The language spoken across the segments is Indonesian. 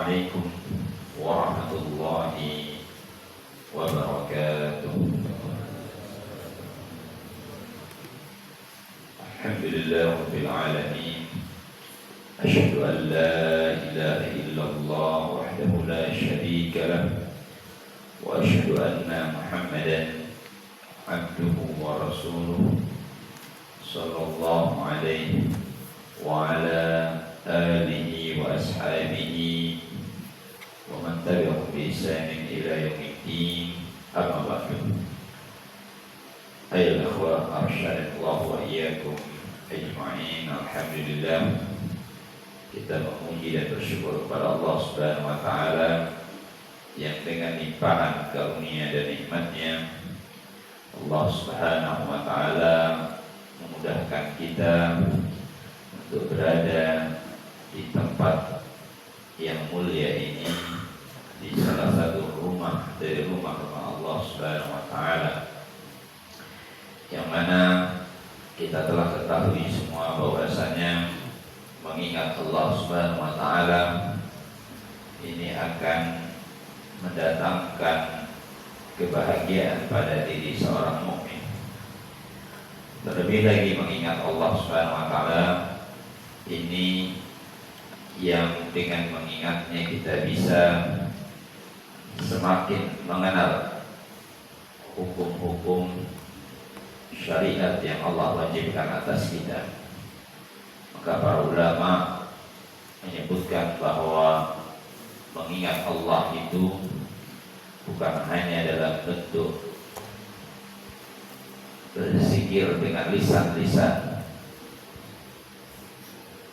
عليكم ورحمة الله وبركاته. الحمد لله رب العالمين، أشهد أن لا إله إلا الله وحده لا شريك له، وأشهد أن محمدا عبده ورسوله صلى الله عليه وعلى آله وأصحابه ومن تبعهم بإحسان إلى يوم الدين. أما بعد، أيها الأخوة أرشدنا الله وإياكم أجمعين. Alhamdulillah, kita memuji dan bersyukur kepada Allah Subhanahu wa Ta'ala yang dengan limpahan karunia dan nikmatnya Allah Subhanahu wa Ta'ala memudahkan kita untuk berada di tempat yang mulia ini, di salah satu rumah dari rumah-rumah Allah Subhanahu wa Ta'ala, yang mana kita telah ketahui semua bahwasanya mengingat Allah Subhanahu wa Ta'ala ini akan mendatangkan kebahagiaan pada diri seorang mukmin. Terlebih lagi mengingat Allah Subhanahu wa Ta'ala ini yang dengan mengingatnya kita bisa semakin mengenal hukum-hukum syariat yang Allah wajibkan atas kita. Maka para ulama menyebutkan bahwa mengingat Allah itu bukan hanya dalam bentuk berzikir dengan lisan-lisan,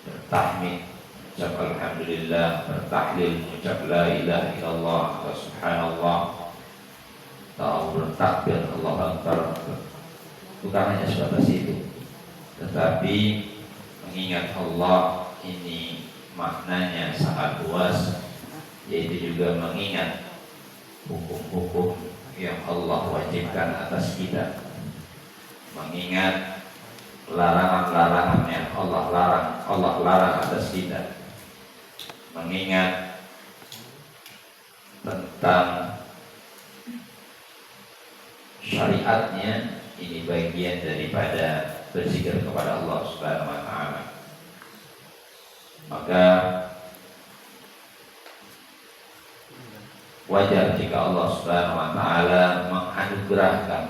bertahmid, ucap alhamdulillah, bertahlil, mengucap la ilaha illallah wa subhanallah, atau bertakbir Allahu akbar. Bukan hanya sebatas itu, tetapi mengingat Allah ini maknanya sangat luas, yaitu juga mengingat hukum-hukum yang Allah wajibkan atas kita, mengingat larangan-larangan yang Allah larang atas kita, mengingat tentang syariatnya. Ini bagian daripada berzikir kepada Allah Subhanahu wa Ta'ala. Maka wajar jika Allah Subhanahu wa Ta'ala menganugerahkan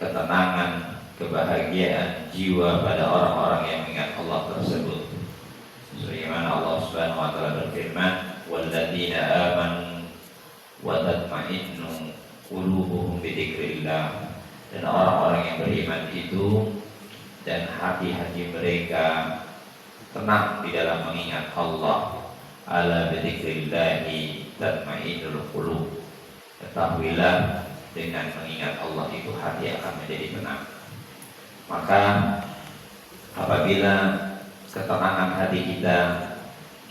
ketenangan, kebahagiaan jiwa pada orang-orang yang mengingat Allah tersebut. Sebagaimana Allah Subhanahu wa Ta'ala berfirman, "Walladzina amanu wa tatma'innu qulubuhum bidzikrillah." Dan orang-orang yang beriman itu dan hati-hati mereka tenang di dalam mengingat Allah. Ala bidzikrillahi tatma'innul qulub. Ketahuilah, dengan mengingat Allah itu hati akan menjadi tenang. Maka apabila ketenangan hati kita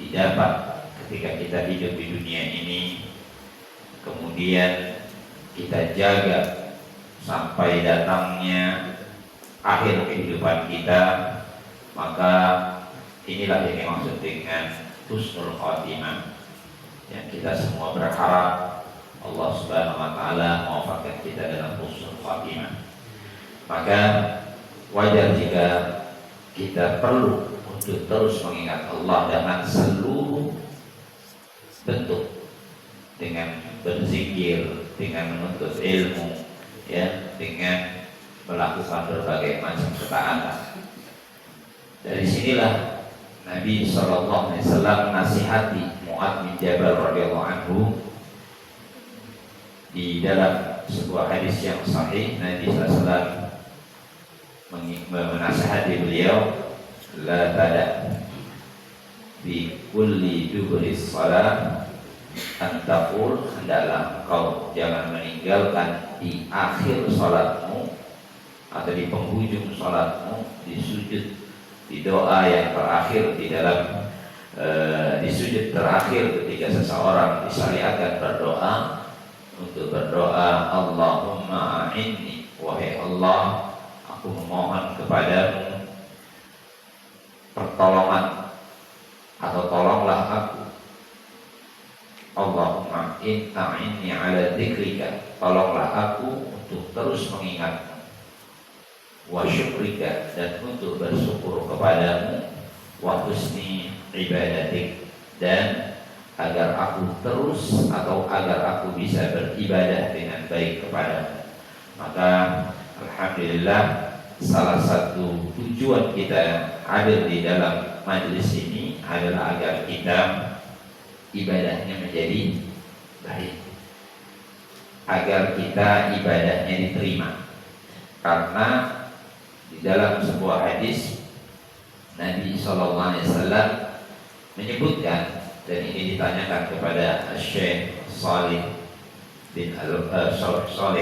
didapat ketika kita hidup di dunia ini, kemudian kita jaga sampai datangnya akhir kehidupan kita, maka inilah yang dimaksud dengan husnul khotimah, yang kita semua berharap Allah Subhanahu wa Ta'ala mewafaqkan kita dalam husnul khotimah. Maka wajar jika kita perlu untuk terus mengingat Allah dengan seluruh bentuk, dengan berzikir, dengan menuntut ilmu, ya, dengan melakukan berbagai macam ketaatan. Dari sinilah Nabi SAW nasihati Mu'adz bin Jabal radhiyallahu anhu di dalam sebuah hadis yang sahih. Nabi SAW menasihati beliau, la tada bi kulli duburi shalah antaqul, hendaklah kau jangan meninggalkan di akhir salatmu atau di penghujung salatmu, di sujud, di doa yang terakhir, di dalam di sujud terakhir ketika seseorang disyariatkan berdoa, untuk berdoa, Allahumma a'inni, wahai Allah, aku memohon kepadamu pertolongan atau tolong tolonglah aku. Allahumma a'inni ala dzikrika, tolonglah aku untuk terus mengingatmu, wa syukrika, dan untuk bersyukur kepadamu, wa husni ibadatik, dan agar aku terus atau agar aku bisa beribadah dengan baik kepadamu. Maka alhamdulillah, salah satu tujuan kita hadir di dalam majelis ini adalah agar kita ibadahnya menjadi baik, agar kita ibadahnya diterima. Karena di dalam sebuah hadis Nabi SAW menyebutkan, dan ini ditanyakan kepada Syekh Salih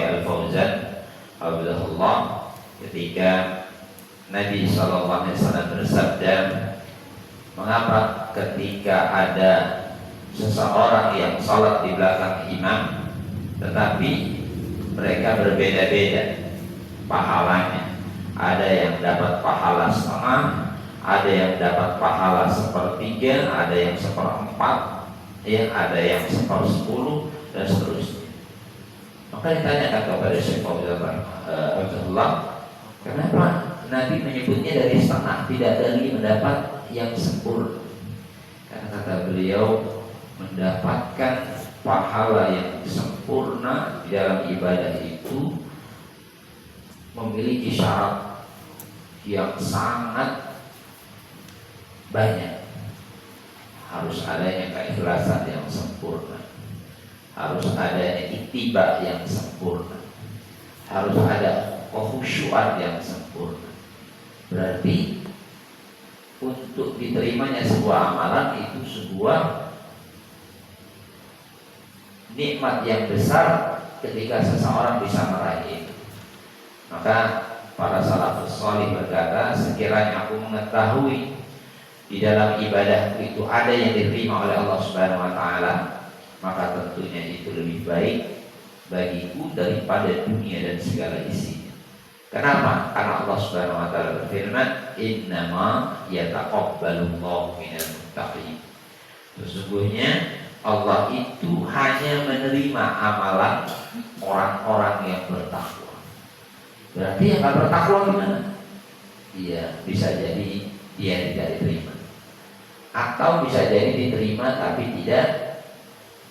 Al-Fauzan Abdullah, ketika Nabi SAW bersabda, mengapa ketika ada seseorang yang salat di belakang imam tetapi mereka berbeda-beda pahalanya, ada yang dapat pahala setengah, ada yang dapat pahala sepertiga, ada yang seperempat, ya, ada yang sepersepuluh, dan seterusnya. Maka ditanyakan kepada Syekh Abdullah, kenapa Nabi menyebutnya dari setengah, tidak dari mendapat yang sempurna? Karena kata beliau, mendapatkan pahala yang sempurna di dalam ibadah itu memiliki syarat yang sangat banyak. Harus adanya keikhlasan yang sempurna, harus adanya ittiba yang sempurna, harus ada kekhusyuan yang sempurna. Berarti untuk diterimanya sebuah amalan itu sebuah nikmat yang besar ketika seseorang bisa meraih itu. Maka para salafus salih berkata, sekiranya aku mengetahui di dalam ibadah itu ada yang diterima oleh Allah Subhanahu wa taala, maka tentunya itu lebih baik bagiku daripada dunia dan segala isinya. Kenapa? Karena Allah Subhanahu wa taala berfirman, "Innama yataqabbalullahu minal muttaqin." Sesungguhnya Allah itu hanya menerima amalan orang-orang yang bertakwa. Berarti yang gak bertakwa gimana? Iya, bisa jadi dia tidak diterima, atau bisa jadi diterima tapi tidak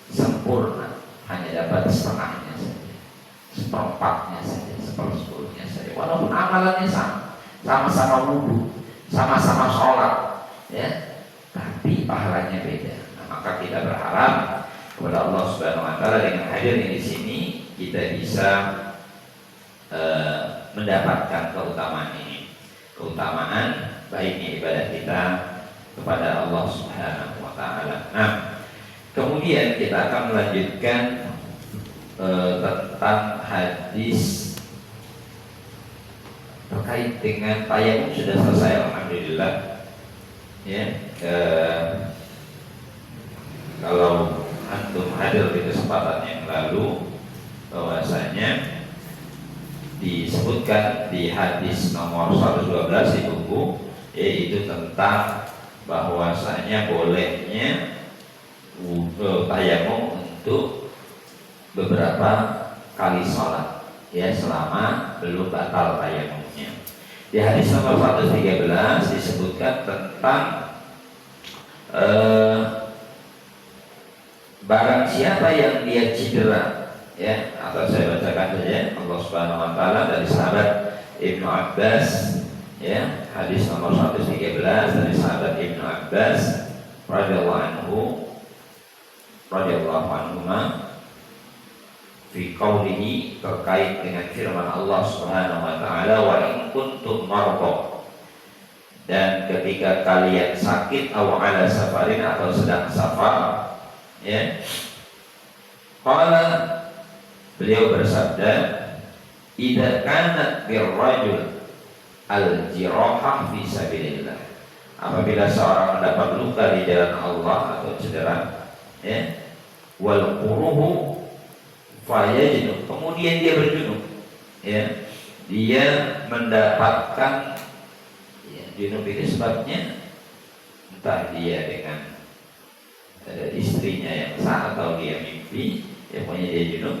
sempurna, hanya dapat setengahnya saja, seperempatnya saja, sepersepuluhnya saja. Walaupun amalannya sama-sama wudhu, sama-sama sholat, ya, tapi pahalanya beda. Maka kita berharap kepada Allah Subhanahu wa taala dengan hadirnya di sini kita bisa mendapatkan keutamaan ini. Keutamaan baiknya ibadah kita kepada Allah Subhanahu wa taala. Nah, kemudian kita akan melanjutkan tentang hadis terkait dengan tayamum. Sudah selesai alhamdulillah. Ya, kalau antum hadir di kesempatan yang lalu, bahwasanya disebutkan di hadis nomor 112 di buku, yaitu tentang bahwasanya bolehnya tayamum untuk beberapa kali sholat, ya, selama belum batal tayamumnya. Di hadis nomor 113 disebutkan tentang barang siapa yang dia cedera, ya, atau saya bacakan saja. Allah Subhanahu wa taala dari sahabat Ibnu Abbas, ya, hadis nomor 113 dari sahabat Ibnu Abbas radhiyallahu anhuma fi qaulihi, terkait dengan firman Allah Subhanahu wa taala, wa in kuntum marqa, dan ketika kalian sakit, aw ala safarin, atau sedang safar, ya, qala, beliau bersabda, idza kanat birrajul al-jirahah fi sabilillah, apabila seorang mendapat luka di jalan Allah atau cedera, ya, wal quruhu fayajnub, kemudian dia berjunub, ya, dia mendapatkan, ya, junub itu sebabnya entah dia dengan bahwasanya dia junub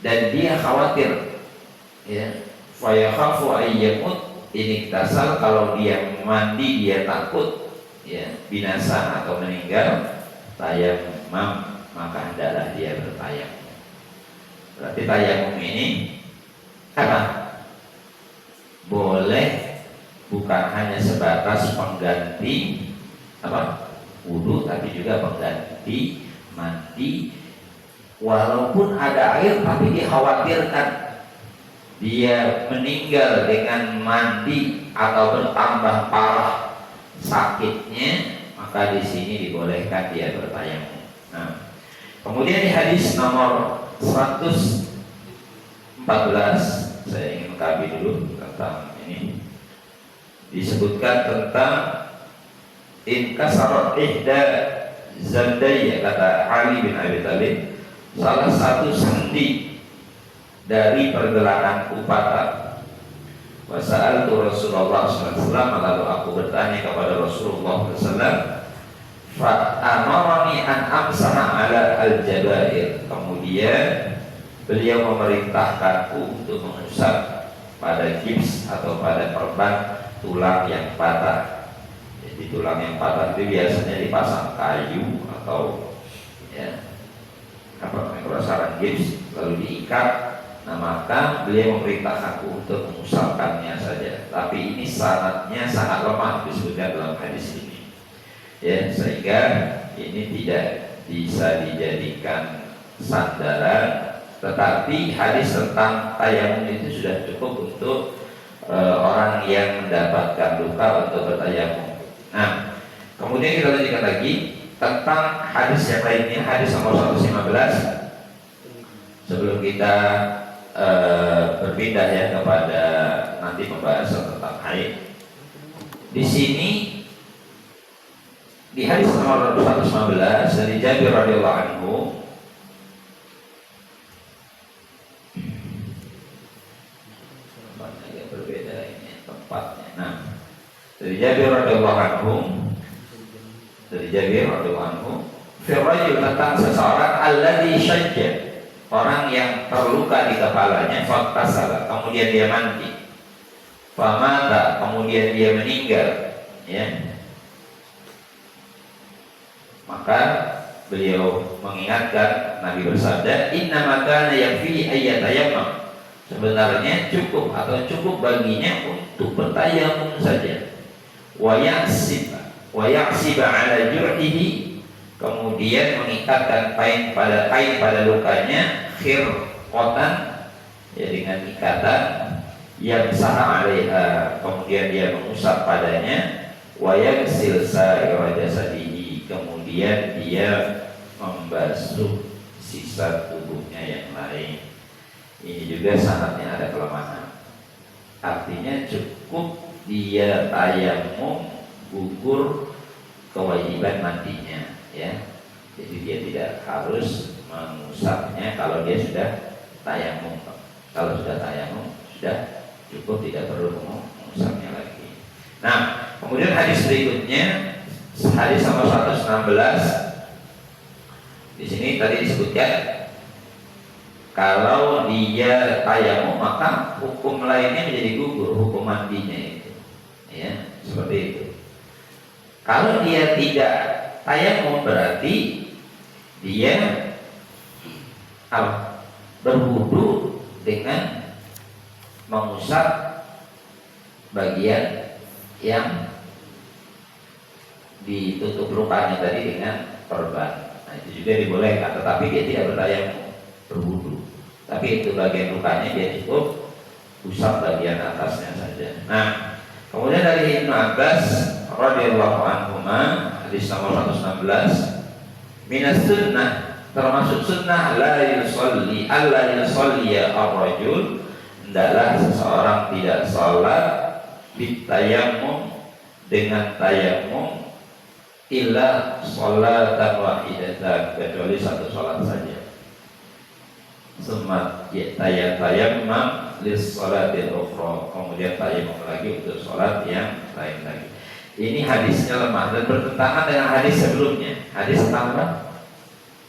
dan dia khawatir, ya, fa yakhafu ayyamut, ini tasal, kalau dia mandi dia takut, ya, binasa atau meninggal, tayammum, maka hendaklah dia bertayamum. Berarti tayamum ini apa? Boleh bukan hanya sebatas pengganti apa? Wudu, tapi juga pengganti mandi. Walaupun ada air tapi dikhawatirkan dia meninggal dengan mandi atau bertambah parah sakitnya, maka di sini dibolehkan dia bertayamum. Nah, kemudian di hadis nomor 114, saya ingin mengkaji dulu tentang ini. Disebutkan tentang inkasarat ihda zandayya, kata Ali bin Abi Thalib, salah satu sendi dari pergelanganku patah. Wa sa'altu Rasulullah SAW, lalu aku bertanya kepada Rasulullah SAW, fa amarani an amsaha ala al-jabair, kemudian beliau memerintahkanku untuk mengusap pada gips atau pada perban tulang yang patah. Jadi tulang yang patah itu biasanya dipasang kayu atau, ya, apa namanya, sarang gips lalu diikat. Nah, maka beliau memerintahkanku untuk mengusapkannya saja. Tapi ini sanadnya sangat lemah disebutkan dalam hadis ini, ya, sehingga ini tidak bisa dijadikan sandaran. Tetapi hadis tentang tayamum itu sudah cukup untuk orang yang mendapatkan luka untuk bertayamum. Nah, kemudian kita lanjutkan lagi tentang hadis yang lainnya, hadis nomor 115. Sebelum kita berpindah ya kepada nanti pembahasan tentang haid. Di sini di hadis nomor 115 dari Jabir radhiyallahu anhu, agak berbeda ini tempatnya. Nah, dari Jabir radhiyallahu anhu, firrajul, tentang seseorang alladzi syajja, orang yang terluka di kepalanya, faktasala, kemudian dia mandi, famata, kemudian dia meninggal, ya. Maka beliau mengingatkan, Nabi bersabda, innama kana yakfi ayyatayammam, sebenarnya cukup atau cukup baginya untuk bertayamum saja. Wa yaksiba ala jurhihi, kemudian mengikatkan kain pada lukanya, khirqatan, ya, dengan ikatan, yang sah alaiha, kemudian dia mengusap padanya, wa yaghsil sa'ira jasadihi, kemudian dia membasuh sisa tubuhnya yang lain. Ini juga sanadnya ada kelemahan. Artinya cukup dia tayamum, gugur kewajiban mandinya, ya. Jadi dia tidak harus mengusapnya kalau dia sudah tayamum. Kalau sudah tayamum sudah cukup, tidak perlu mengusapnya lagi. Nah, kemudian hadis berikutnya, hadis nomor 116. Di sini tadi disebutkan kalau dia tayamum maka hukum lainnya menjadi gugur, hukum mandinya itu, ya, seperti itu. Kalau dia tidak tayamum berarti dia berwudu dengan mengusap bagian yang ditutup lukanya tadi dengan perban. Nah, itu juga dibolehkan, tetapi dia tidak bertayamum, berwudu. Tapi itu bagian lukanya dia cukup usap bagian atasnya saja. Nah, kemudian dari Ibnu Abbas radhiyallahu anhuma, hadis nomor 116, minas sunnah, termasuk sunnah la yusolli ya ar-rajul, hendaklah seseorang tidak salat bitayamum, dengan tayamum, illa sholatan wahidatan, kecuali satu salat saja. Summa tayammam lis sholatil ukhra, kemudian tayamum lagi untuk salat yang lain lagi. Ini hadisnya lemah dan bertentangan dengan hadis sebelumnya. Hadis tentang apa?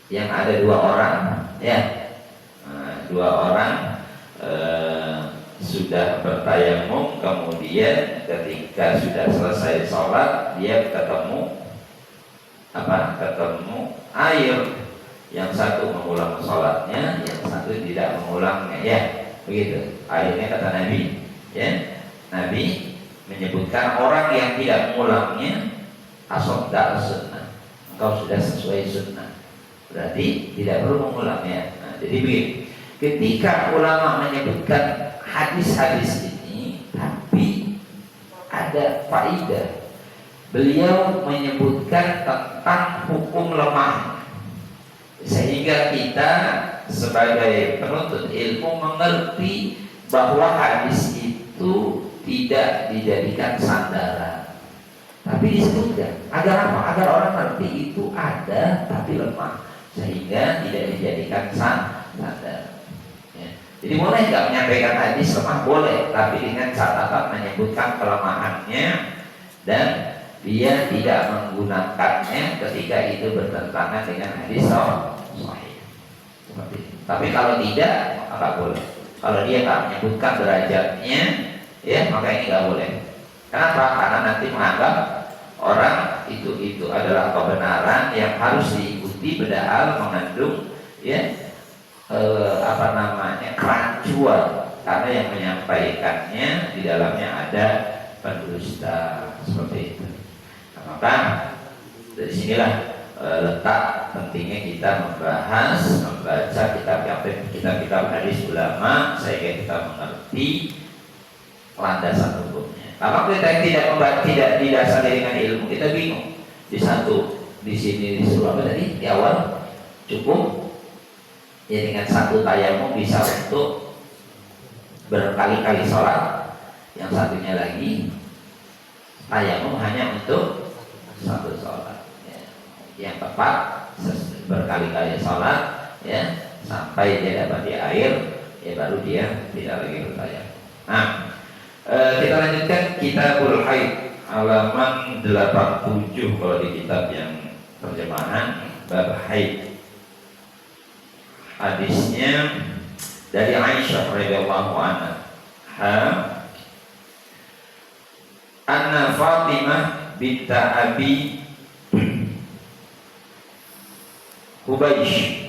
Yang ada dua orang ya. Dua orang sudah bertayamum, kemudian ketika sudah selesai sholat dia ketemu air. Yang satu mengulang sholatnya, yang satu tidak mengulangnya, ya begitu. Akhirnya kata Nabi, ya, Nabi menyebutkan orang yang tidak mengulangnya asabda sunnah, engkau sudah sesuai sunnah, berarti tidak perlu mengulangnya. Jadi begini, ketika ulama menyebutkan hadis-hadis ini, tapi ada faidah. Beliau menyebutkan tentang hukum lemah, sehingga kita sebagai penuntut ilmu mengerti bahwa hadis itu tidak dijadikan sandaran, tapi disebutkan agar apa? Agar orang ngerti itu ada tapi lemah, sehingga tidak dijadikan sandaran. Ya. Jadi boleh nggak menyampaikan hadis lemah? Boleh, tapi dengan catatan menyebutkan kelemahannya dan dia tidak menggunakannya ketika itu bertentangan dengan hadis sahih. Seperti itu. Tapi kalau tidak, maka nggak boleh. Kalau dia nggak menyebutkan derajatnya, ya maka ini nggak boleh. Kenapa? Karena nanti menganggap orang itu adalah kebenaran yang harus diikuti, padahal mengandung ya kerancuan, karena yang menyampaikannya di dalamnya ada pendusta, seperti itu. Maka dari sinilah letak pentingnya kita membaca kitab-kitab hadis ulama, sehingga kita mengerti landasan hukumnya. Kalau kita tidak didasari dengan ilmu, kita bingung. Di sini disuruh apa tadi di awal, cukup ya dengan satu tayamum bisa untuk berkali-kali sholat. Yang satunya lagi tayamum hanya untuk satu sholat, ya. Yang tepat berkali-kali sholat, ya, sampai dia dapat di air, ya baru dia tidak lagi bertayamum. Nah, kita lanjutkan Kitabul Haid halaman 87 kalau di kitab yang terjemahan bab haid. Hadisnya dari Aisyah radhiyallahu anha, anna Fatimah binta Abi Hubaysh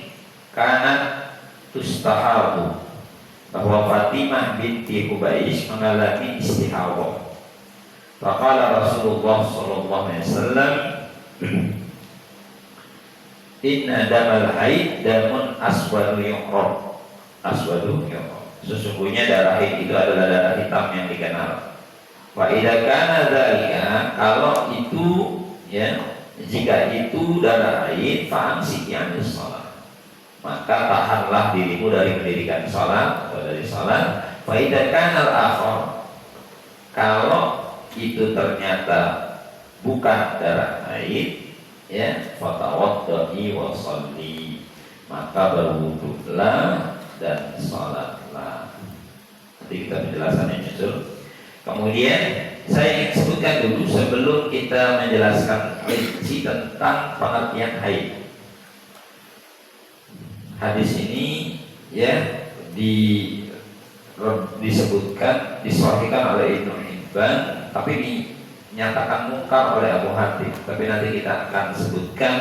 kanat tustahabu, bahwa Fatimah binti Hubaysh mengalami istihadah. Faqala Rasulullah sallallahu alaihi wasallam, inna damal haid damun aswadu yuqrab. Aswadu yuqrab, sesungguhnya darah haid itu adalah darah hitam yang dikenal. Wa idza kana dzalika, kalau itu ya, jika itu darah haid, fa'amsik yanis shalah, maka tahanlah dirimu dari mendirikan salat atau dari salat. Fa idza kana al-akhar, kalau itu ternyata bukan darah haid, ya, fatawaddai wa sholli, maka berwudhulah dan salatlah. Nanti kita penjelasannya nyusul. Kemudian saya ingin sebutkan dulu sebelum kita menjelaskan rinci tentang pengertian haid. Hadis ini ya disebutkan, disahihkan oleh Ibnu Hibban, tapi dinyatakan mungkar oleh Abu Hatim. Tapi nanti kita akan sebutkan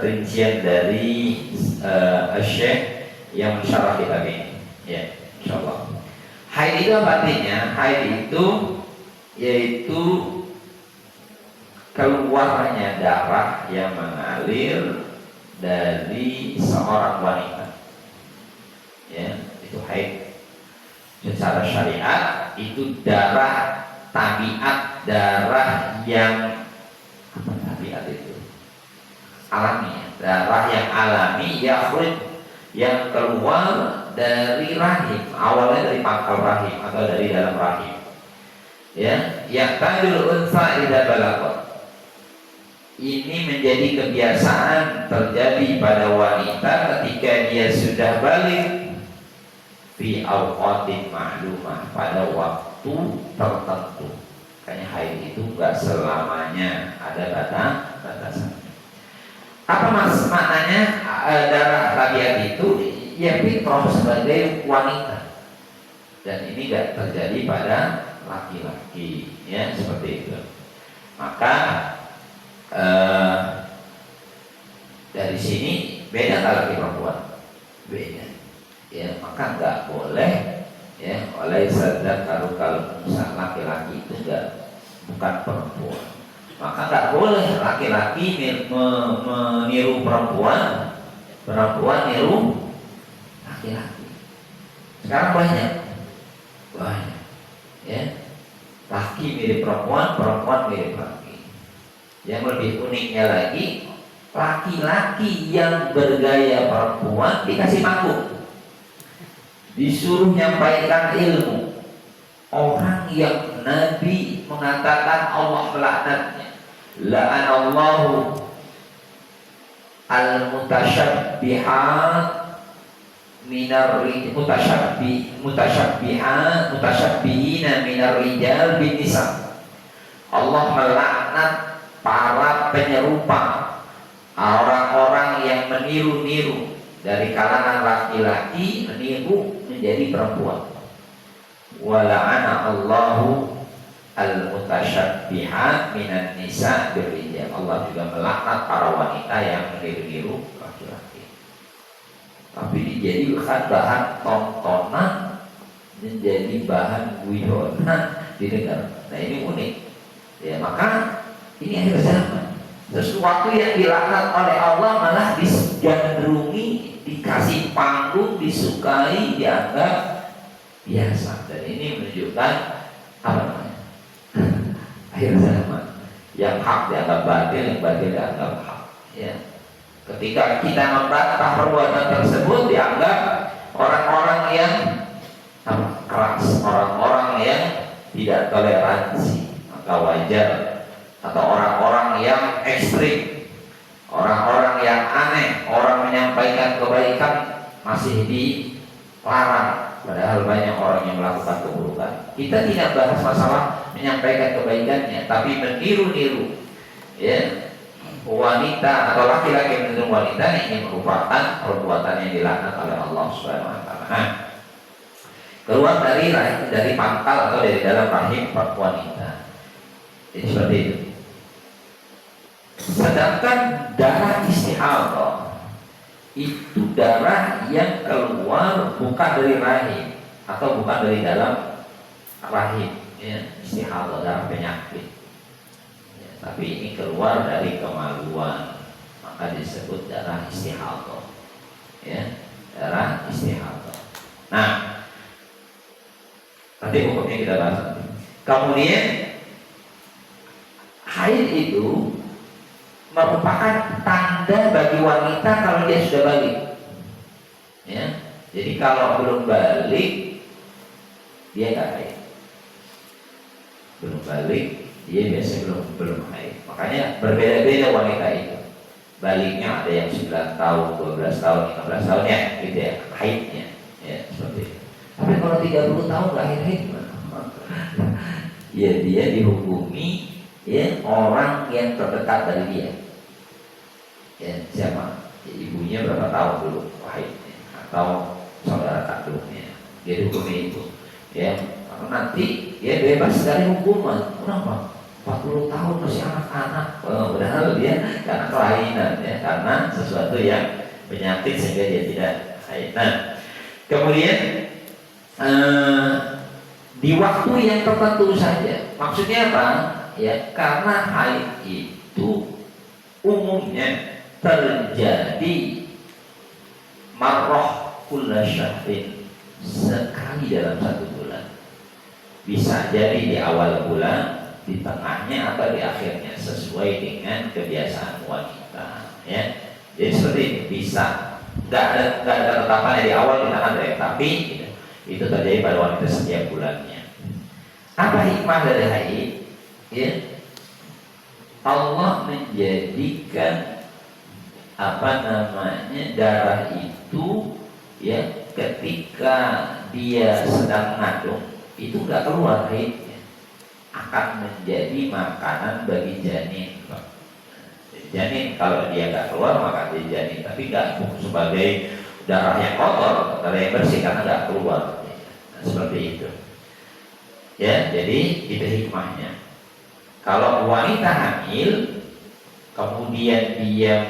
rincian dari Syekh yang mensyarah kitab ini, ya, insyaallah. Haid itu apa artinya? Haid itu yaitu keluarnya darah yang mengalir dari seorang wanita, ya, itu haid. Secara syariat itu darah tabiat, darah yang apa tabiat itu? Alami, darah yang alami, yang keluar dari rahim, awalnya dari pangkal rahim atau dari dalam rahim, ya, yang tadul unsa idza balaghah. Ini menjadi kebiasaan terjadi pada wanita ketika dia sudah balik, fi awqatin ma'lumah, pada waktu tertentu. Makanya haid itu enggak selamanya ada batasan. Apa maknanya darah tabiat itu? yang fitrah sebagai wanita, dan ini tidak terjadi pada laki-laki, ya seperti itu. Maka dari sini beda laki perempuan, beda, ya maka nggak boleh, ya oleh sadar kalau laki-laki itu bukan perempuan, maka nggak boleh laki-laki meniru perempuan, perempuan niru laki-laki. Sekarang banyak, ya laki mirip perempuan, perempuan mirip laki. Yang lebih uniknya lagi, laki-laki yang bergaya perempuan dikasih manggung, disuruh nyampaikan ilmu. Orang yang Nabi mengatakan Allah melaknatnya, la'anallahu al-mutasyabbihat minar mutasyabbihina minar rijal bin nisa. Allah melaknat para penyerupa, orang-orang yang meniru-niru dari kalangan laki-laki meniru menjadi perempuan. Wa la'ana Allahu al-mutasyabbihat minan nisa birrijal. Allah juga melaknat para wanita yang meniru-niru laki-laki. Tapi dijadikan bahan tontonan, menjadi bahan guyonan di negara. Nah ini unik, ya maka ini akhir zaman. Sesuatu yang dilaknat oleh Allah malah digandrungi, dikasih panggung, disukai, dianggap biasa. Dan ini menunjukkan apa namanya? Akhir zaman. Yang hak dianggap batil, yang batil dianggap hak. Ya. Ketika kita membantah perbuatan tersebut, dianggap orang-orang yang keras, orang-orang yang tidak toleransi, maka wajar. Atau orang-orang yang ekstrim, orang-orang yang aneh, orang menyampaikan kebaikan masih dilarang, padahal banyak orang yang melakukan keburukan. Kita tidak bahas masalah menyampaikan kebaikannya, tapi meniru-niru, ya wanita atau laki-laki yang meniru wanita, ini merupakan perbuatan yang dilaknat oleh Allah Subhanahu wa taala. Nah, keluar dari pangkal atau dari dalam rahim wanita. Jadi seperti itu. Sedangkan darah istihadah itu darah yang keluar bukan dari rahim atau bukan dari dalam rahim, ya, istihadah darah penyakit, ya, tapi ini keluar dari kemaluan, maka disebut darah istihadah, ya, darah istihadah. Nah, nanti hukumnya kita bahas. Kemudian haid itu merupakan tanda bagi wanita kalau dia sudah balik, ya. Jadi kalau belum balik dia nggak haid, belum balik dia biasanya belum haid. Makanya berbeda-beda wanita itu. Baliknya ada yang 9 tahun, 12 tahun, 15 tahun ya, gitu ya, haidnya, ya seperti itu. Tapi kalau 30 tahun nggak haid gimana? Ya dia dihukumi, ya orang yang terdekat dari dia, ya siapa, ya, ibunya berapa tahun dulu haidnya atau saudara kandungnya, dia dihukumi itu, ya nanti dia bebas dari hukuman. Kenapa? 40 tahun masih anak-anak, padahal dia karena kelainan, ya karena sesuatu yang penyakit sehingga dia tidak haid. Nah, kemudian di waktu yang tertentu saja. Maksudnya apa? Ya, karena haid itu umumnya terjadi marrah kulla syahrin, sekali dalam 1 bulan. Bisa jadi di awal bulan, di tengahnya atau di akhirnya, sesuai dengan kebiasaan wanita, ya. Jadi seperti ini, bisa. Nggak ada tetapannya di awal, di tengah, tapi itu terjadi pada wanita setiap bulannya. Apa hikmah dari haid? Ya, Allah menjadikan darah itu, ya ketika dia sedang mengandung itu nggak keluar haidnya, akan menjadi makanan bagi janin. Janin kalau dia nggak keluar maka dia janin, tapi nggak sebagai darah yang kotor, darah yang bersih karena nggak keluar. Nah, seperti itu. Ya, jadi itu hikmahnya. Kalau wanita hamil kemudian dia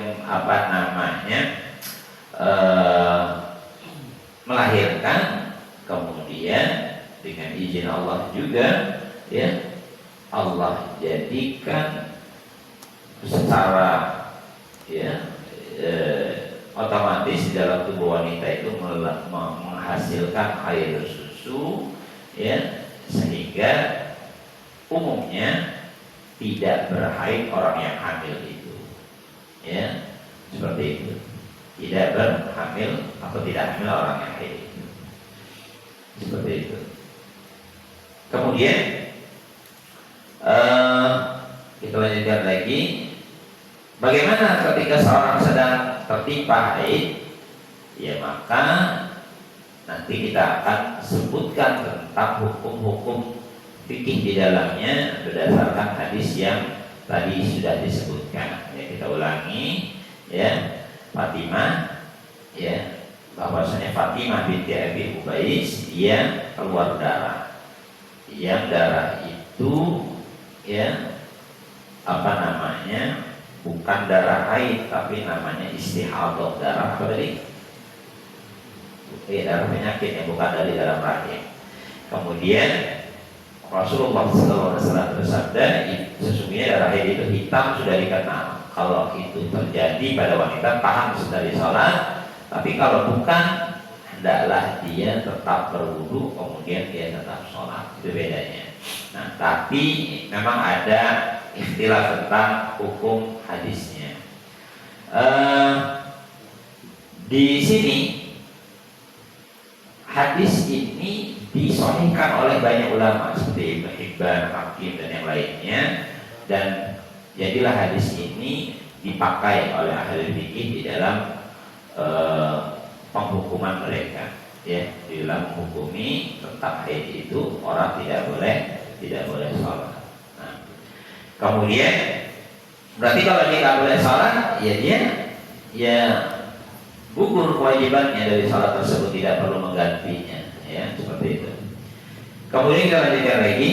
melahirkan, kemudian dengan izin Allah juga, ya Allah jadikan secara ya otomatis di dalam tubuh wanita itu menghasilkan air susu, ya, sehingga umumnya tidak berhaid orang yang hamil itu, ya, seperti itu. Tidak berhamil atau tidak hamil orang yang haid itu, seperti itu. Kemudian kita lanjutkan lagi. Bagaimana ketika seorang sedang tertimpa haid? Ya, maka nanti kita akan sebutkan tentang hukum-hukum fikih di dalamnya berdasarkan hadis yang tadi sudah disebutkan. Ya, kita ulangi, ya, Fatimah, ya, bahwasanya Fatimah binti Abi Ubais dia keluar darah. Yang darah itu, ya, bukan darah haid, tapi namanya istihadah, darah apa tadi? Darah penyakit yang bukan dari dalam rahim. Kemudian Rasulullah SAW bersabda, sesungguhnya darah haid itu hitam sudah dikenal. Kalau itu terjadi pada wanita, tahan dari sholat. Tapi kalau bukan, hendaklah dia tetap berwudu, kemudian dia tetap sholat. Itu bedanya. Nah, tapi memang ada istilah tentang hukum hadisnya. Di sini hadis ini disahihkan oleh banyak ulama seperti Ibnu Hibban, Hakim dan yang lainnya, dan jadilah hadis ini dipakai oleh ahli fikih di dalam penghukuman mereka, ya, di dalam menghukumi tentang haid itu orang tidak boleh sholat. Nah, kemudian berarti kalau dia nggak boleh sholat, ya dia gugur kewajibannya dari sholat tersebut, tidak perlu menggantinya, ya, seperti itu. Kemudian kita lanjutkan lagi.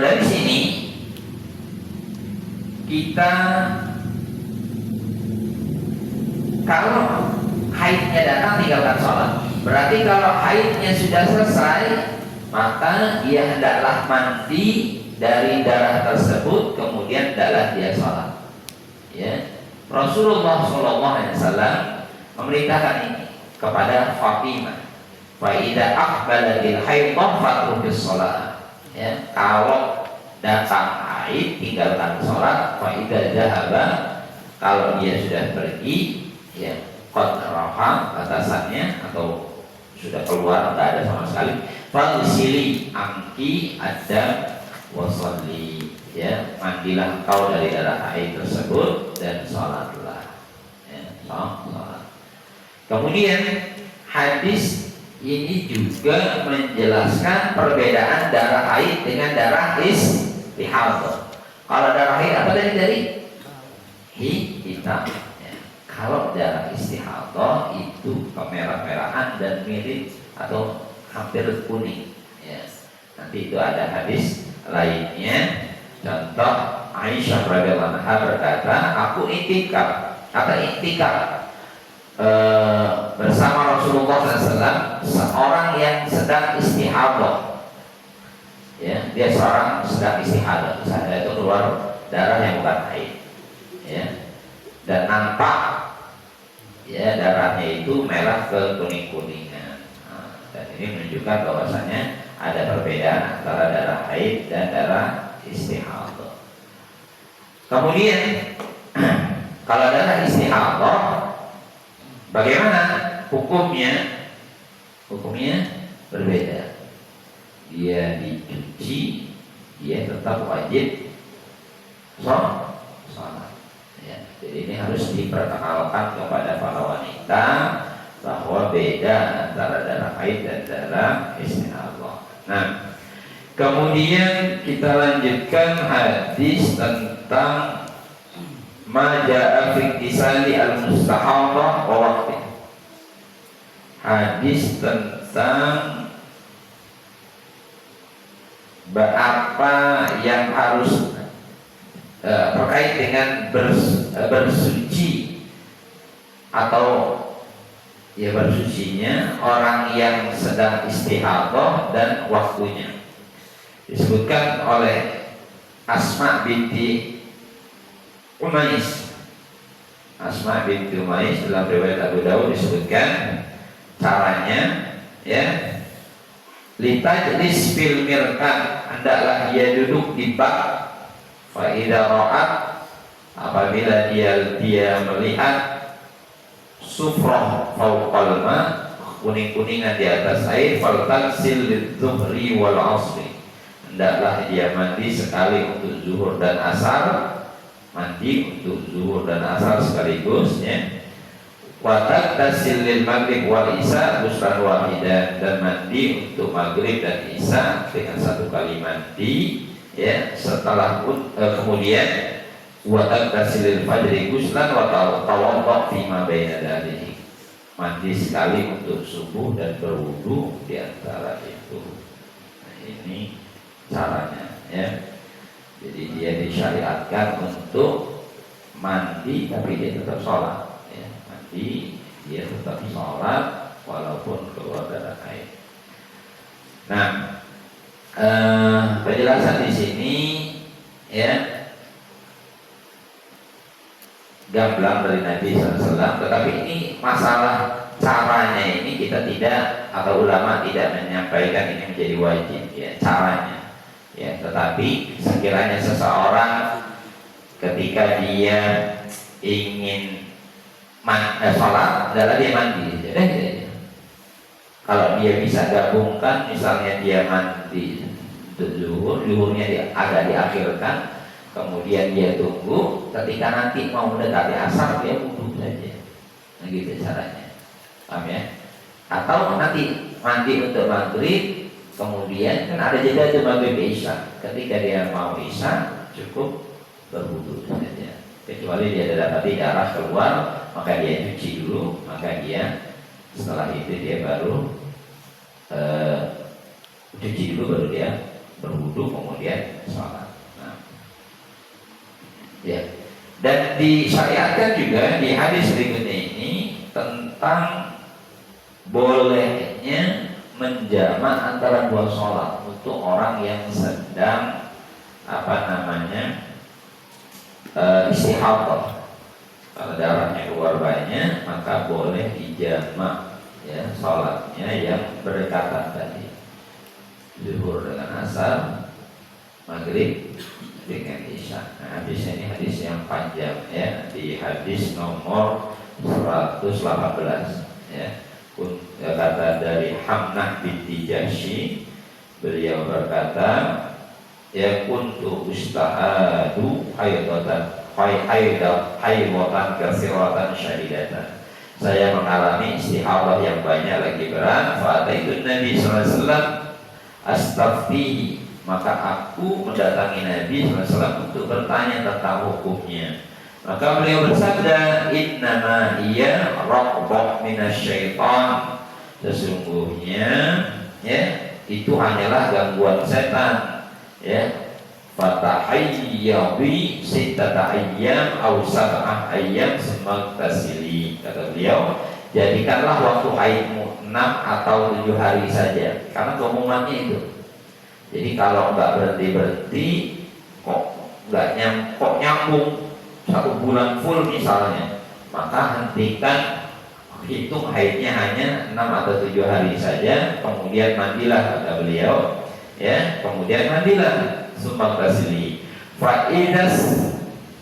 Dari sini kita, kalau haidnya datang tinggalkan sholat. Berarti kalau haidnya sudah selesai, maka dia hendaklah mandi dari darah tersebut, kemudian hendaklah dia sholat. Ya, Rasulullah SAW memerintahkan ini kepada Fatimah. Fa idza aqbalatil haidah fatrukis shalah. Ya, kalau datang haid tinggalkan sholat. Fa idza dhahaba, kalau dia sudah pergi, ya, qad rafa batasannya atau sudah keluar, tidak ada sama sekali, faghsili anki adam wasalli, ya, mandilah engkau dari darah haid tersebut dan sholatlah, ya, sholat. Kemudian hadis ini juga menjelaskan perbedaan darah haid dengan darah istihadah. Kalau darah haid apa dari hitam. Kalau darah istihadah itu kemerah-merahan dan mirip atau hampir kuning, ya. Nanti itu ada hadis lainnya. Contoh, Aisyah radhiyallahu anha berkata, aku iktikaf bersama Rasulullah SAW, seorang yang sedang istihadah, ya, dia seorang sedang istihadah, itu keluar darah yang bukan haid, ya, dan nampak, ya, darahnya itu merah ke kuning-kuningan. Nah, dan ini menunjukkan bahwasanya ada perbedaan antara darah haid dan darah istihadah. Kemudian kalau darah istihadah, bagaimana hukumnya? Hukumnya berbeda. Dia dicuci, dia tetap wajib sholat. Ya, jadi ini harus diperkenalkan kepada para wanita bahwa beda antara darah haid dan darah istihadah. Nah, kemudian kita lanjutkan hadis tentang ma jaa fi ittisali al-mustahadah wa waqti. Hadis tentang apa yang harus terkait dengan bersuci atau ya bersucinya orang yang sedang istihadah dan waktunya. Disebutkan oleh Asma binti Umais. Asma binti Umais dalam riwayat Abu Dawud disebutkan caranya, ya, litajlis fil mirkan, hendaklah dia duduk di bak. Fa idza ra'at, apabila dia melihat sufrah fawqal ma, kuning-kuningan di atas air, faltaghsil lidzuhri wal 'ashri, hendaklah dia mandi sekali untuk zuhur dan asar, mandi untuk zuhur dan asar sekaligus, ya. Wa taghtasil lil maghrib wal isya ghuslan wahidan, dan mandi untuk maghrib dan isya dengan satu kali mandi, ya. Setelah kemudian wa taghtasil lil fajri ghuslan wa tawaddu fi ma baina dzalik, mandi sekali untuk subuh dan berwudu di antara itu. Nah, ini caranya, ya. Jadi dia disyariatkan untuk mandi tapi dia tetap sholat. Dia tetap sholat walaupun keluar darah haid. Nah, penjelasan di sini, ya, gamblang dari Nabi SAW. Tetapi ini masalah caranya ini kita tidak, atau ulama tidak menyampaikan ini menjadi wajib, ya, caranya, ya. Tetapi sekiranya seseorang ketika dia ingin sholat, adalah dia mandi, kalau dia bisa gabungkan, misalnya dia mandi zuhurnya agak diakhirkan, kemudian dia tunggu, ketika nanti mau mendekati asar dia wudhu saja. Nah, gitu caranya, paham ya? Atau nanti mandi untuk maghrib, kemudian kan ada jeda itu maghrib isya, ketika dia mau isya cukup berwudhu saja. Kecuali dia dapati darah keluar, maka dia cuci dulu, maka dia setelah itu dia baru cuci dulu, baru dia berwudu, kemudian sholat. Nah, ya. Dan disyariatkan juga di hadis berikutnya ini tentang bolehnya menjamak antara dua sholat untuk orang yang sedang istihadah. Kalau darahnya keluar banyak, maka boleh dijamak, ya, sholatnya yang berdekatan tadi, zuhur dengan asar, maghrib dengan isya. Nah, hadis ini hadis yang panjang, ya, di hadis nomor 118, ya. Kata dari Hamnah binti Jahsy, beliau berkata, ya, kuntu ustahadu haidatan katsiratan syadidatan. Saya mengalami istihadah yang banyak lagi berat. Fa ataitu Nabi sallallahu alaihi wasallam astaftihi, maka aku mendatangi Nabi sallallahu alaihi wasallam untuk bertanya tentang hukumnya. Maka beliau bersabda, innama hiya raqbah minasyaitan, sesungguhnya, ya, itu hanyalah gangguan setan, ya. Fatahayyabi sittata ayyam aw sab'ah ayyam semagtasili, kata beliau, jadikanlah waktu haidmu 6 atau 7 hari saja, karena keumumannya itu. Jadi kalau enggak berhenti kok nyambung 1 bulan full misalnya, maka hentikan, hitung haidnya hanya 6 atau 7 hari saja, kemudian mandilah, kata beliau, ya, kemudian mandilah. Sumagtasili fa idas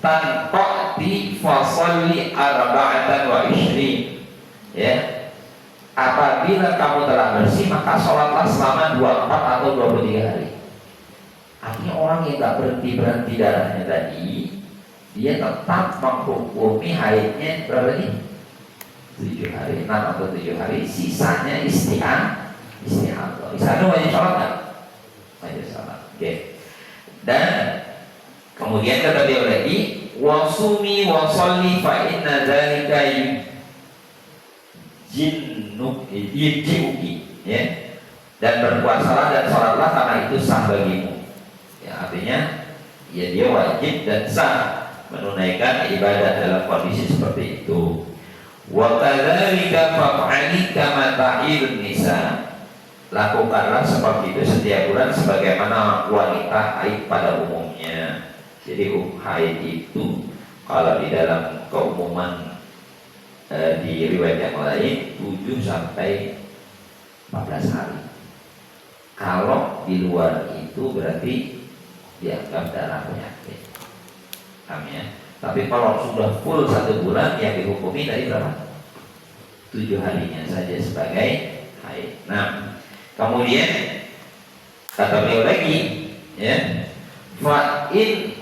tanqati fasalli arba'atan wa ishrin, ya, apabila kamu telah bersih maka sholatlah selama 24 atau 23 hari. Artinya orang yang tak berhenti darahnya tadi, dia tetap menghukumi haidnya berapa nih? 7 hari, 6 atau 7 hari, sisanya istihadah. Istihadah wajib sholat kan? Wajib sholat. Oke. Dan kemudian kata beliau lagi, wa sumi wa sholli fa inna dzalika yujinnuki, ya. Dan berpuasalah dan sholatlah karena itu sah bagimu. Ya, artinya ya dia wajib dan sah menunaikan ibadah dalam kondisi seperti itu. Wa kadzalika fa'ali kama ta'ilun nisa. Lakukanlah seperti itu setiap bulan sebagaimana wanita haid pada umumnya. Jadi haid itu kalau di dalam keumuman di riwayat yang lain 7 sampai 14 hari. Kalau di luar itu berarti dianggap darah penyakit. Paham ya? Tapi kalau sudah full 1 bulan yang dihukumi dari berapa? 7 harinya saja sebagai haid. Nah, kemudian kata beliau lagi, ya, fa in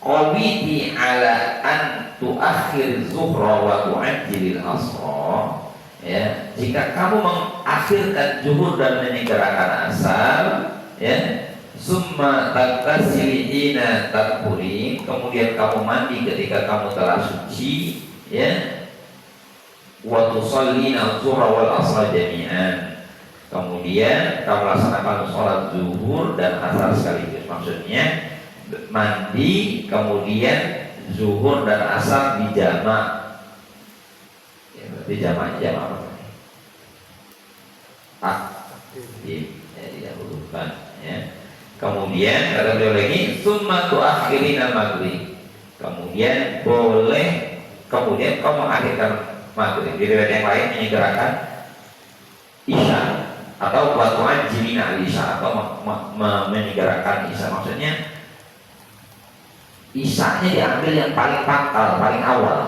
qawiti ala an tuakhir zuhra wa tu'ajjilil asra, ya, jika kamu mengakhirkan zuhur dan menyegerakan asar, ya, summa taghtasilina tadhuri, kemudian kamu mandi ketika kamu telah suci, ya, wa tusallina zuhra wal asra jami'an, kemudian kamu laksanakan sholat zuhur dan asar sekaligus. Maksudnya mandi kemudian zuhur dan asar dijamak, ya, berarti jamak apa? Ya, didahulukan, ya. Kemudian kata beliau lagi, summa tuakhirina maghrib, kemudian kemudian kamu mengakhirkan maghrib. Di riwayat yang lain menyegerakan isya atau watuan jimina isya atau menyegerakan isya. Maksudnya isyanya diambil yang paling pangkal, paling awal,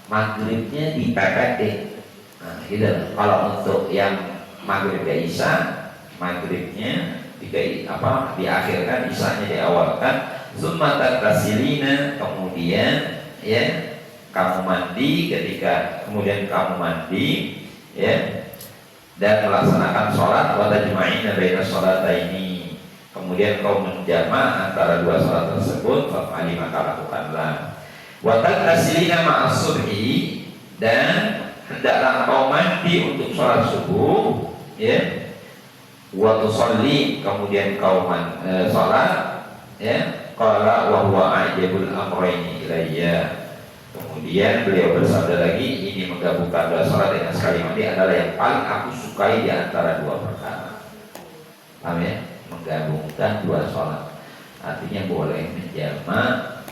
maghribnya dipepetin. Nah, gitu. Kalau untuk yang maghrib ke isya, maghribnya diakhirkan, isyanya diawalkan. Summa taghtasilina, kemudian, ya, kamu mandi kemudian kamu mandi, ya, dan melaksanakan sholat wa tajma'ina baina sholataini, kemudian kau menjama antara 2 sholat tersebut, fa'ali maka lakukanlah. Wa taghtasilina ma'as subhi, dan hendaklah kau mandi untuk sholat subuh, ya. Wa tusalli, kemudian kau sholat, ya. Qala wa huwa ajabul amrayni ilayya. Kemudian beliau bersabda lagi, ini menggabungkan 2 sholat dengan sekali mandi adalah yang paling aku sukai di antara 2 perkara. Paham ya? Menggabungkan 2 sholat, artinya boleh menjama,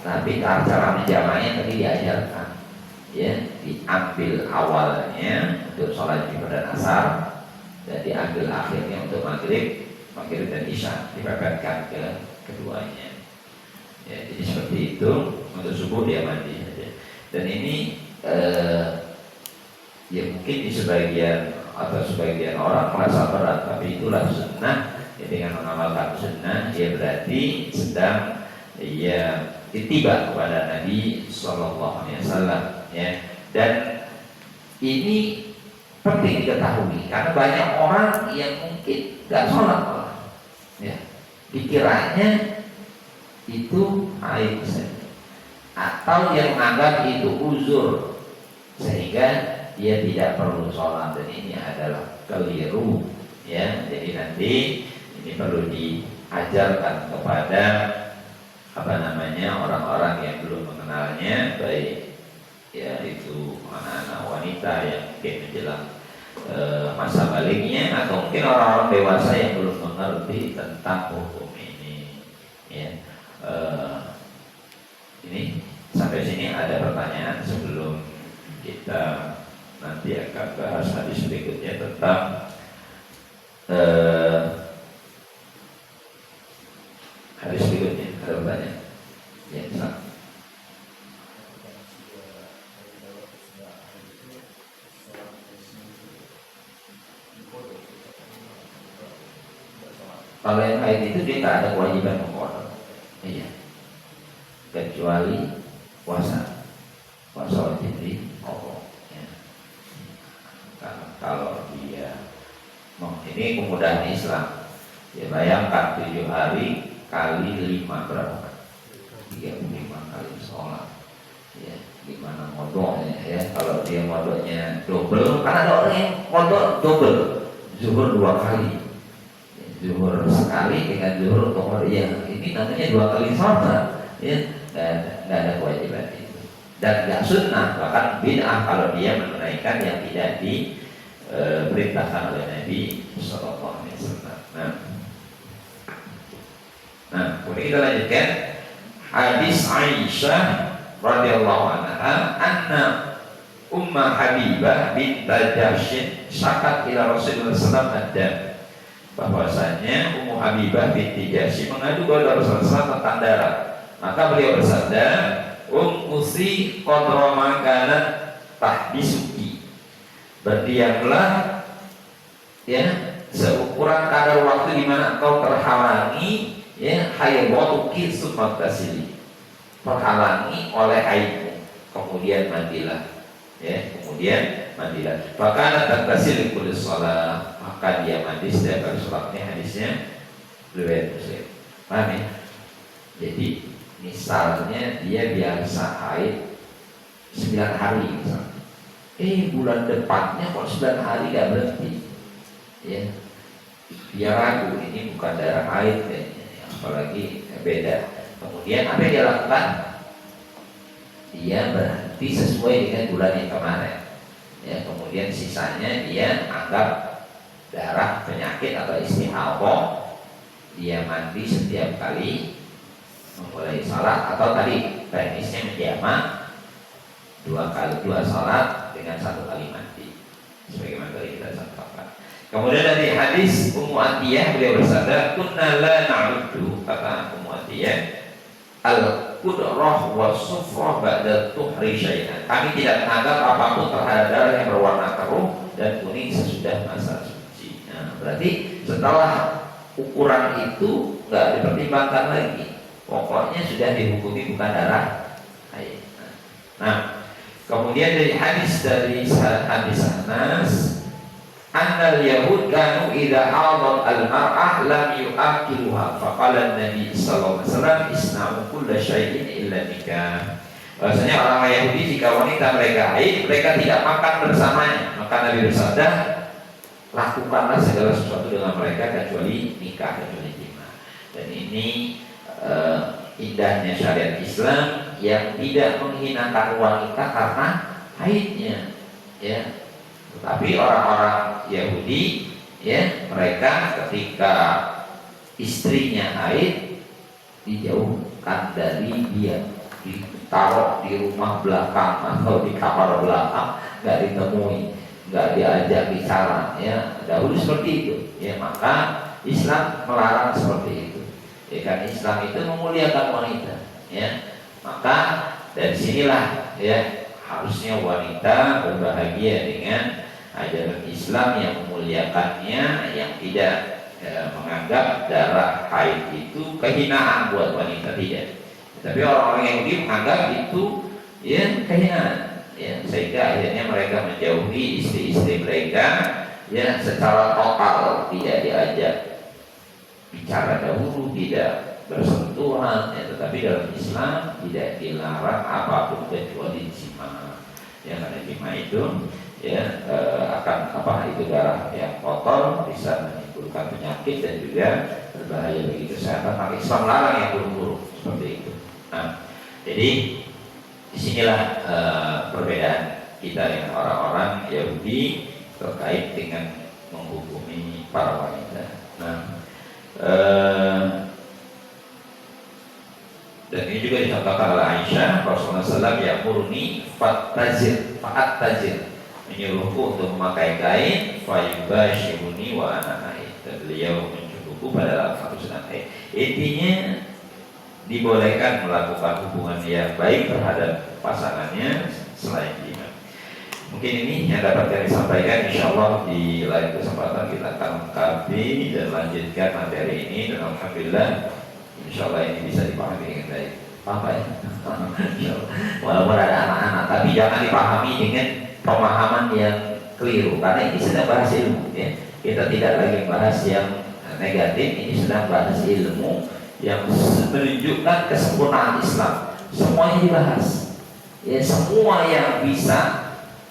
tapi cara menjamanya tadi diajarkan, ya, diambil awalnya untuk sholat Jumat dan asar, dan diambil akhirnya untuk maghrib dan isya, dipepetkan ke keduanya. Ya, jadi seperti itu. Untuk subuh dia mandi saja. Dan ini ya mungkin di sebagian orang merasa berat, tapi itulah sunnah. Ya, dengan mengamalkan sunnah, ya berarti sedang ya ittiba kepada Nabi Sallallahu Alaihi Wasallam, ya. Dan ini penting diketahui karena banyak orang yang mungkin nggak sholat, ya, dikiranya itu haid atau yang menganggap itu uzur sehingga dia tidak perlu sholat, dan ini adalah keliru, ya. Jadi nanti ini perlu diajarkan kepada orang-orang yang belum mengenalnya, baik ya itu anak-anak wanita yang mungkin menjelang masa baliknya, atau mungkin orang-orang dewasa yang belum mengerti tentang hukum ini, ya. Ini sampai sini ada pertanyaan sebelum kita nanti akan bahas hadis berikutnya tentang hadis berikutnya. Ada pertanyaan? Ya, silakan. Kalau yang haid itu dia tak ada kewajiban mengkodok, iya, kecuali puasa wajib di kodok, ya. Kalau dia ini kemudahan Islam, ya, bayangkan 7 hari kali 5 berapa? 35 kali mondoknya double, karena ada orang yang mondok double, zuhur 2 kali, zuhur sekali dengan zuhur untuk mondok. Ya, ini namanya 2 kali sholat, ya, nggak ada kewajiban itu, dan nggak sunnah, bahkan bid'ah kalau dia menunaikan yang tidak diperintahkan oleh Nabi Sallallahu Alaihi Wasallam. Nah, kemudian kita lanjutkan hadis Aisyah radhiyallahu anha, anna Umma Habibah bint Jahsy syakat ila Rasulullah sallallahu alaihi wasallam, bahwasanya Ummu Habibah binti Jahsy mengadu kepada Rasulullah SAW tentang darah. Maka beliau bersabda, usi qadra ma kanat tahdisuki, berdiamlah ya seukuran kadar waktu di mana engkau terhalangi ya haidatuki summa tasili, terhalangi oleh haidmu, kemudian mandilah, ya, kemudian mandilah. Bahkan taghtasil kulli shalah, maka dia mandi setiap kali sholat. Ini hadisnya riwayat Muslim. Paham ya? Jadi misalnya dia biasa haid 9 hari misalnya, bulan depannya kok 9 hari gak berhenti, ya, dia ragu ini bukan darah haid kayaknya, apalagi beda. Kemudian apa yang dia lakukan? Dia berhenti sesuai dengan bulan yang kemarin, ya, kemudian sisanya dia anggap darah penyakit atau istihadah. Dia mandi setiap kali memulai salat, atau tadi teknisnya menjamak 2 salat dengan 1 kali mandi, sebagaimana tadi kita sampaikan. Kemudian dari hadis Ummu Atiyah, beliau bersabda, kunna la na'uddu, kata Ummu Atiyah, al-qudrah wa sufrah ba'da tuhri syai'an, kami tidak menganggap apapun terhadap darah yang berwarna keruh dan kuning sesudah masa suci. Nah, berarti setelah ukuran itu nggak dipertimbangkan lagi, pokoknya sudah dihukumi bukan darah haid. Nah, kemudian dari hadis Anas, annal yahud kanu idza hadat al-mar'ah lam yu'akiluha, faqala an-nabi sallallahu alaihi wasallam isna'u kulla syai'in illa nikah. Bahwasanya orang Yahudi jika wanita mereka haid, mereka tidak makan bersamanya, maka Nabi bersabda, lakukanlah segala sesuatu dengan mereka kecuali nikah, kecuali jima. Dan ini indahnya syariat Islam yang tidak menghinakan wanita karena haidnya, ya. Tetapi orang-orang Yahudi, ya, mereka ketika istrinya haid dijauhkan dari dia, ditaruh di rumah belakang atau di kamar belakang, nggak ditemui, nggak diajak bicara, ya. Dahulu seperti itu, ya. Maka Islam melarang seperti itu, ya kan. Islam itu memuliakan wanita, ya. Maka dari sinilah, ya, harusnya wanita berbahagia dengan ajaran Islam yang memuliakannya, yang tidak menganggap darah haid itu kehinaan buat wanita, tidak. Tapi orang-orang Yahudi menganggap itu ya kehinaan, ya, sehingga akhirnya mereka menjauhi istri-istri mereka, ya, secara total, tidak diajak bicara dahulu, tidak bersentuhan, ya. Tetapi dalam Islam tidak dilarang apapun kecuali jima, ya, karena jima itu, ya, akan itu darah yang kotor, bisa menimbulkan penyakit dan juga berbahaya bagi kesehatan. Maka Islam larang yang buruk-buruk seperti itu. Nah, jadi disinilah perbedaan kita dengan orang-orang Yahudi terkait dengan menghukumi para wanita. Nah, dan ini juga dicontohkan oleh Aisyah, Rasulullah SAW yang murni fattazir, menyuruhku untuk memakai kain, fayubashiruni wa ana haid, dan beliau mencukupiku pada satu sedang haid. Intinya dibolehkan melakukan hubungan yang baik terhadap pasangannya selain jima. Mungkin ini yang dapat kami sampaikan. Insyaallah di lain kesempatan kita akan mengkaji dan lanjutkan materi ini, dan alhamdulillah insyaallah ini bisa dipahami dengan baik. Paham ya? Walaupun ada anak-anak, tapi jangan dipahami dengan pemahaman yang keliru, karena ini sedang bahas ilmu, ya. Kita tidak lagi bahas yang negatif, ini sedang bahas ilmu yang menunjukkan kesempurnaan Islam. Semuanya dibahas, ya, semua yang bisa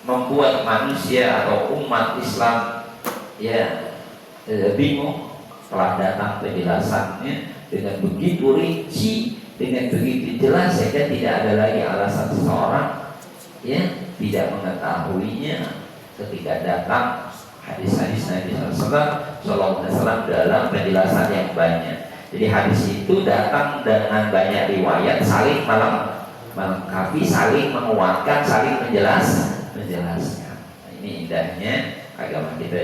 membuat manusia atau umat Islam ya bingung telah datang penjelasannya dengan begitu rinci, dengan begitu jelas, sehingga tidak ada lagi alasan seseorang ya tidak mengetahuinya ketika datang hadis-hadis Nabi Sallallahu Alaihi Wasallam dalam penjelasan yang banyak. Jadi hadis itu datang dengan banyak riwayat, saling melengkapi, saling menguatkan, saling menjelaskan. Nah, ini indahnya agama kita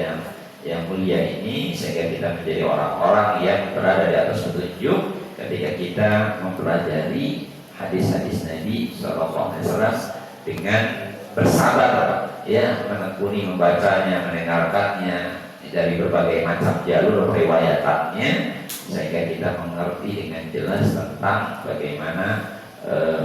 yang mulia ini, sehingga kita menjadi orang-orang yang berada di atas petunjuk ketika kita mempelajari hadis-hadis Nabi Sallallahu Alaihi Wasallam dengan bersabar, ya, menekuni membacanya, mendengarkannya dari berbagai macam jalur riwayatannya, sehingga kita mengerti dengan jelas tentang bagaimana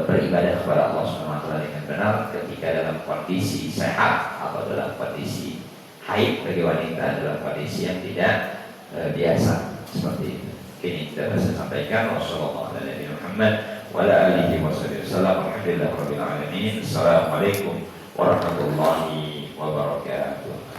beribadah kepada Allah Subhanahu wa taala dengan benar ketika dalam kondisi sehat atau dalam kondisi haid bagi wanita, dalam kondisi yang tidak biasa seperti itu. Ini kita bisa sampaikan. Wassalamualaikum warahmatullahi wabarakatuh.